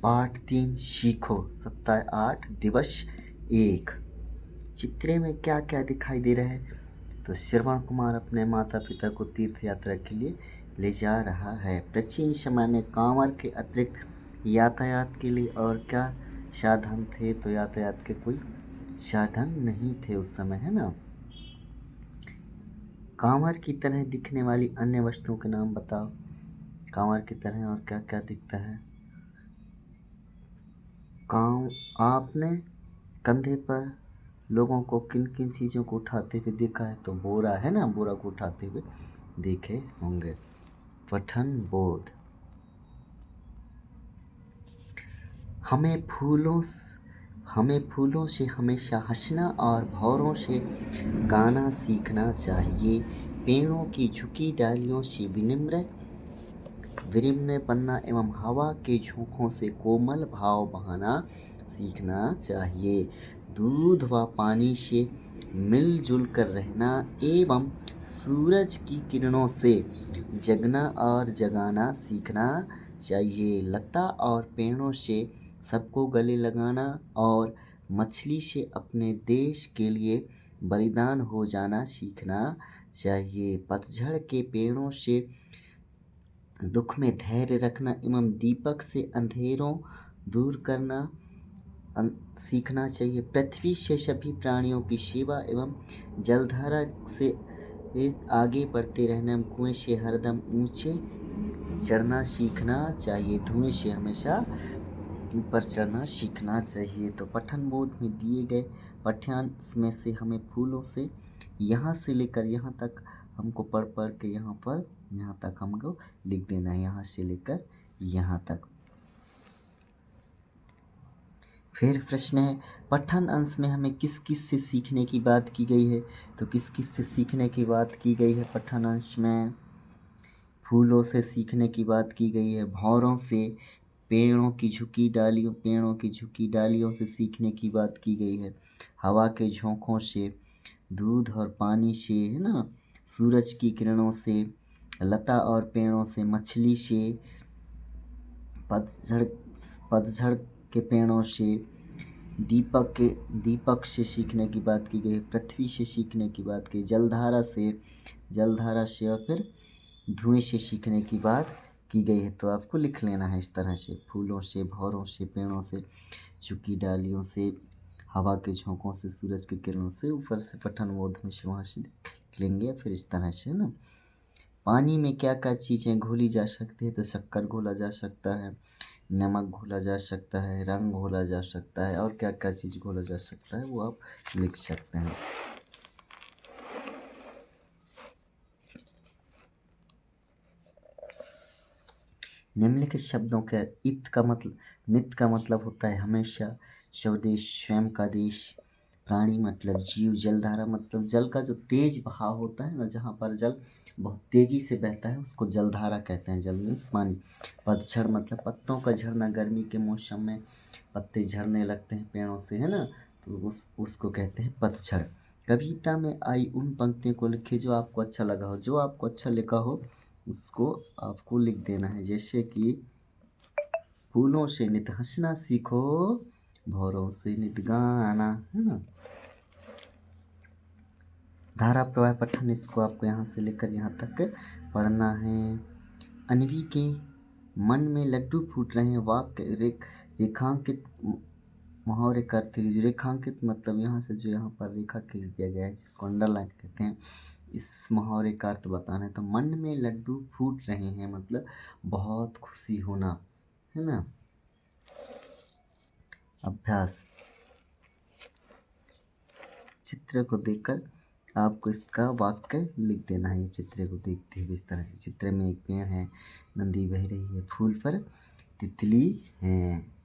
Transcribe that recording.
पाठ 3 सीखो सप्ताह 8 दिवस 1। चित्रे में क्या क्या दिखाई दे रहा है? तो श्रवण कुमार अपने माता पिता को तीर्थ यात्रा के लिए ले जा रहा है। प्राचीन समय में कांवड़ के अतिरिक्त यातायात के लिए और क्या साधन थे? तो यातायात के कोई साधन नहीं थे उस समय, है ना। कांवड़ की तरह दिखने वाली अन्य वस्तुओं के नाम बताओ। कांवड़ की तरह और क्या क्या दिखता है? आपने कंधे पर लोगों को किन किन चीज़ों को उठाते हुए देखा है? तो बोरा, है ना, बोरा को उठाते हुए देखे होंगे। पठन बोध। हमें फूलों से हमेशा हंसना और भौरों से गाना सीखना चाहिए। पेड़ों की झुकी डालियों से विनिम्र बनना एवं हवा के झोंकों से कोमल भाव बहाना सीखना चाहिए। दूध व पानी से मिलजुल कर रहना एवं सूरज की किरणों से जगना और जगाना सीखना चाहिए। लता और पेड़ों से सबको गले लगाना और मछली से अपने देश के लिए बलिदान हो जाना सीखना चाहिए। पतझड़ के पेड़ों से दुख में धैर्य रखना एवं दीपक से अंधेरों दूर करना सीखना चाहिए। पृथ्वी से सभी प्राणियों की सेवा एवं जलधारा से आगे बढ़ते रहना एवं कुएं से हरदम ऊंचे चढ़ना सीखना चाहिए। धुएं से हमेशा ऊपर चढ़ना सीखना चाहिए। तो पठन बोध में दिए गए पाठ्यांश में से हमें फूलों से यहाँ से लेकर यहाँ तक हमको पढ़ के यहाँ तक हमको लिख देना है, यहाँ से लेकर यहाँ तक। फिर प्रश्न है, पठन अंश में हमें किस किस से सीखने की बात की गई है? तो किस किस से सीखने की बात की गई है पठन अंश में? फूलों से सीखने की बात की गई है, भौरों से, पेड़ों की झुकी डालियों से सीखने की बात की गई है, हवा के झोंकों से, दूध और पानी से, है ना, सूरज की किरणों से, लता और पेड़ों से, मछली से, पतझड़ के पेड़ों से, दीपक से सीखने की बात की गई, पृथ्वी से सीखने की बात की, जलधारा से और फिर धुएं से सीखने की बात की गई है। तो आपको लिख लेना है इस तरह से, फूलों से, भौरों से, पेड़ों से, झुकी डालियों से, हवा के झोंकों से, सूरज की किरणों से, ऊपर से पठन बोध में से वहाँ से लिख लेंगे। फिर इस तरह से, है ना। पानी में क्या क्या चीज़ें घोली जा सकती है? तो शक्कर घोला जा सकता है, नमक घोला जा सकता है, रंग घोला जा सकता है, और क्या क्या चीज़ घोला जा सकता है वो आप लिख सकते हैं। निम्नलिखित शब्दों के नित्य का मतलब होता है हमेशा, स्वदेश स्वयं का देश, प्राणी मतलब जीव, जलधारा मतलब जल का जो तेज बहाव होता है ना, जहाँ पर जल बहुत तेजी से बहता है उसको जलधारा कहते हैं। जल मीन्स पानी। पतझड़ मतलब पत्तों का झड़ना, गर्मी के मौसम में पत्ते झड़ने लगते हैं पेड़ों से, है ना, तो उसको कहते हैं पतझड़। कविता में आई उन पंक्तियों को लिखिए जो आपको अच्छा लगा हो। जो आपको अच्छा लिखा हो उसको आपको लिख देना है। जैसे कि फूलों से नित हंसना सीखो, भौरों से नित गाना, है ना। धारा प्रवाह पठन, इसको आपको यहाँ से लेकर यहाँ तक पढ़ना है। अन्वी के मन में लड्डू फूट रहे हैं, वाक्य रेखांकित मुहावरे करते हुए। रेखांकित मतलब यहाँ से जो यहाँ पर रेखा खींच दिया गया है जिसको अंडरलाइन कहते हैं, इस मुहावरे का अर्थ बताना है। तो मन में लड्डू फूट रहे हैं मतलब बहुत खुशी होना, है ना। अभ्यास, चित्र को देखकर आपको इसका वाक्य लिख देना है। ये चित्र को देखते हुए इस तरह से, चित्र में एक पेड़ है, नदी बह रही है, फूल पर तितली है।